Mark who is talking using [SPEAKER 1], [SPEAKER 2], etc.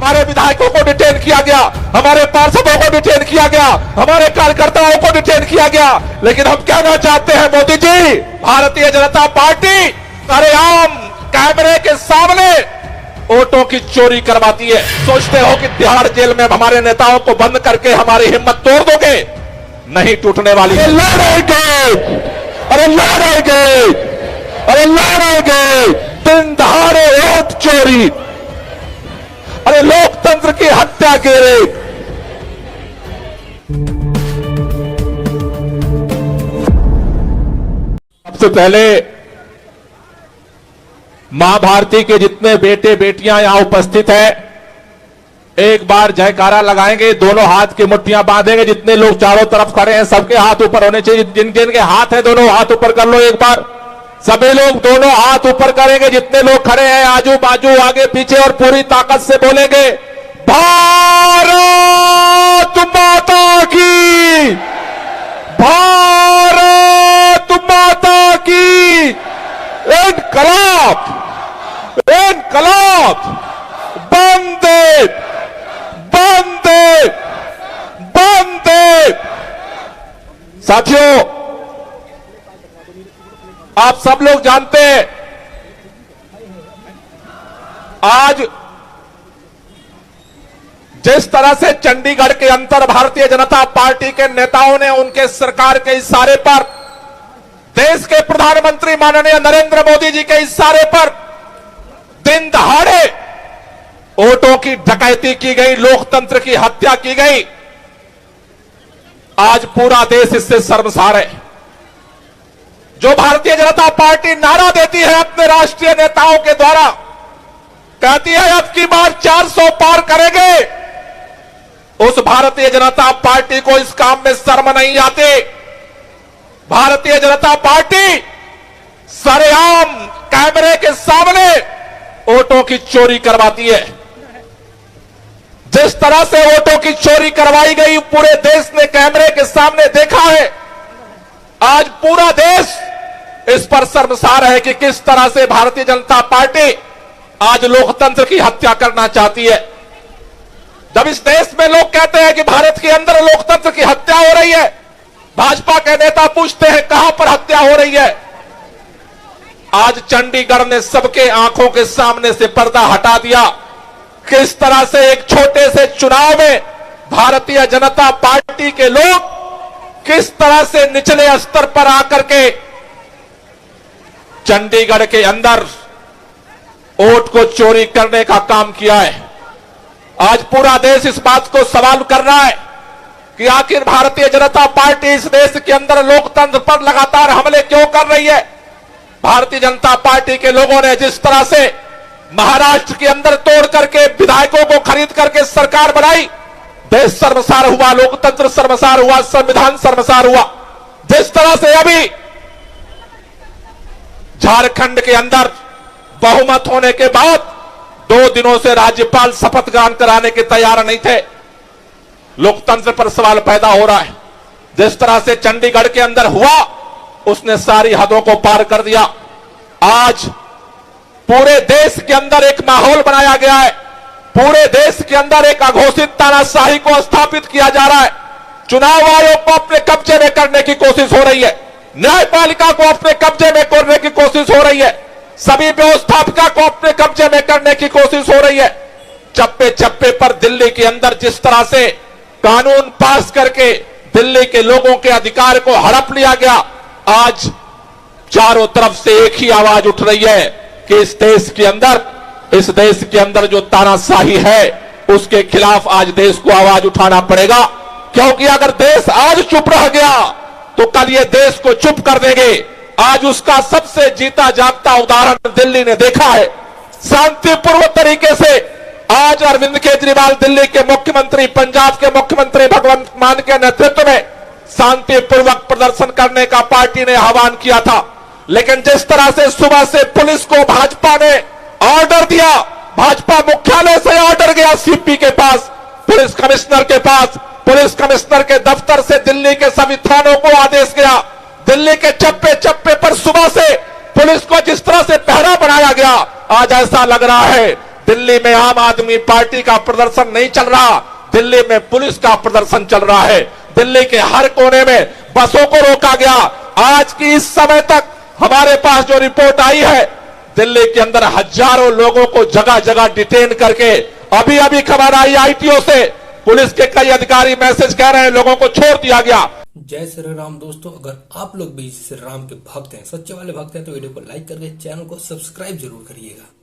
[SPEAKER 1] हमारे विधायकों को डिटेन किया गया, हमारे पार्षदों को डिटेन किया गया, हमारे कार्यकर्ताओं को डिटेन किया गया। लेकिन हम कहना चाहते हैं मोदी जी, भारतीय जनता पार्टी सरेआम कैमरे के सामने वोटों की चोरी करवाती है। सोचते हो कि तिहाड़ जेल में हमारे नेताओं को बंद करके हमारी हिम्मत तोड़ दोगे? नहीं टूटने वाली। लड़ेंगे, अरे लड़ेंगे, अरे लड़ेंगे। दिन दहाड़े वोट चोरी, अरे लोकतंत्र की हत्या के रे। सबसे पहले मां भारती के जितने बेटे बेटियां यहां उपस्थित हैं, एक बार जयकारा लगाएंगे, दोनों हाथ की मुट्ठियां बांधेंगे। जितने लोग चारों तरफ खड़े हैं सबके हाथ ऊपर होने चाहिए। जिन जिनके हाथ है दोनों हाथ ऊपर कर लो एक बार। सभी लोग दोनों हाथ ऊपर करेंगे। जितने लोग खड़े हैं आजू बाजू आगे पीछे, और पूरी ताकत से बोलेंगे भारत माता की, भारत माता की। इनकलाब, इनकलाब, वंदे, वंदे, वंदे। साथियों, आप सब लोग जानते हैं आज जिस तरह से चंडीगढ़ के अंदर भारतीय जनता पार्टी के नेताओं ने उनके सरकार के इशारे पर, देश के प्रधानमंत्री माननीय नरेंद्र मोदी जी के इशारे पर दिन दहाड़े वोटों की डकैती की गई, लोकतंत्र की हत्या की गई। आज पूरा देश इससे शर्मसार है। जो भारतीय जनता पार्टी नारा देती है अपने राष्ट्रीय नेताओं के द्वारा, कहती है अब की बार 400 पार करेंगे, उस भारतीय जनता पार्टी को इस काम में शर्म नहीं आती। भारतीय जनता पार्टी सरेआम कैमरे के सामने वोटों की चोरी करवाती है। जिस तरह से वोटों की चोरी करवाई गई पूरे देश ने कैमरे के सामने देखा है। आज पूरा देश इस पर शर्मसार है कि किस तरह से भारतीय जनता पार्टी आज लोकतंत्र की हत्या करना चाहती है। जब इस देश में लोग कहते हैं कि भारत के अंदर लोकतंत्र की हत्या हो रही है, भाजपा के नेता पूछते हैं कहां पर हत्या हो रही है। आज चंडीगढ़ ने सबके आंखों के सामने से पर्दा हटा दिया। किस तरह से एक छोटे से चुनाव में भारतीय जनता पार्टी के लोग किस तरह से निचले स्तर पर आकर के चंडीगढ़ के अंदर वोट को चोरी करने का काम किया है। आज पूरा देश इस बात को सवाल कर रहा है कि आखिर भारतीय जनता पार्टी इस देश के अंदर लोकतंत्र पर लगातार हमले क्यों कर रही है। भारतीय जनता पार्टी के लोगों ने जिस तरह से महाराष्ट्र के अंदर तोड़ करके विधायकों को खरीद करके सरकार बनाई, देश शर्मसार हुआ, लोकतंत्र शर्मसार हुआ, संविधान शर्मसार हुआ। जिस तरह से अभी झारखंड के अंदर बहुमत होने के बाद 2 दिनों से राज्यपाल शपथ ग्रहण कराने के तैयार नहीं थे, लोकतंत्र पर सवाल पैदा हो रहा है। जिस तरह से चंडीगढ़ के अंदर हुआ, उसने सारी हदों को पार कर दिया। आज पूरे देश के अंदर एक माहौल बनाया गया है। पूरे देश के अंदर एक अघोषित तानाशाही को स्थापित किया जा रहा है। चुनाव आयोग को अपने कब्जे में करने की कोशिश हो रही है, न्यायपालिका को अपने कब्जे में करने की कोशिश हो रही है, सभी व्यवस्थापिका को अपने कब्जे में करने की कोशिश हो रही है। चप्पे चप्पे पर दिल्ली के अंदर जिस तरह से कानून पास करके दिल्ली के लोगों के अधिकार को हड़प लिया गया, आज चारों तरफ से एक ही आवाज उठ रही है कि इस देश के अंदर जो तानाशाही है उसके खिलाफ आज देश को आवाज उठाना पड़ेगा। क्योंकि अगर देश आज चुप रह गया तो कल ये देश को चुप कर देंगे। आज उसका सबसे जीता जागता उदाहरण दिल्ली ने देखा है। शांतिपूर्ण तरीके से आज अरविंद केजरीवाल दिल्ली के मुख्यमंत्री, पंजाब के मुख्यमंत्री भगवंत मान के नेतृत्व में शांतिपूर्वक प्रदर्शन करने का पार्टी ने आह्वान किया था। लेकिन जिस तरह से सुबह से पुलिस को भाजपा ने ऑर्डर दिया, भाजपा मुख्यालय से ऑर्डर गया सीपी के पास, पुलिस कमिश्नर के पास, पुलिस कमिश्नर के दफ्तर से दिल्ली के सभी थानों को आदेश गया। दिल्ली के चप्पे चप्पे पर सुबह से पुलिस को जिस तरह से पहरा बनाया गया, आज ऐसा लग रहा है दिल्ली में आम आदमी पार्टी का प्रदर्शन नहीं चल रहा, दिल्ली में पुलिस का प्रदर्शन चल रहा है। दिल्ली के हर कोने में बसों को रोका गया। आज की इस समय तक हमारे पास जो रिपोर्ट आई है, दिल्ली के अंदर हजारों लोगों को जगह जगह डिटेन करके, अभी अभी खबर आई आईटीओ से, पुलिस के कई अधिकारी मैसेज कह रहे हैं लोगों को छोड़ दिया गया।
[SPEAKER 2] जय श्री राम दोस्तों, अगर आप लोग भी श्री राम के भक्त हैं, सच्चे वाले भक्त हैं, तो वीडियो को लाइक करके चैनल को सब्सक्राइब जरूर करिएगा।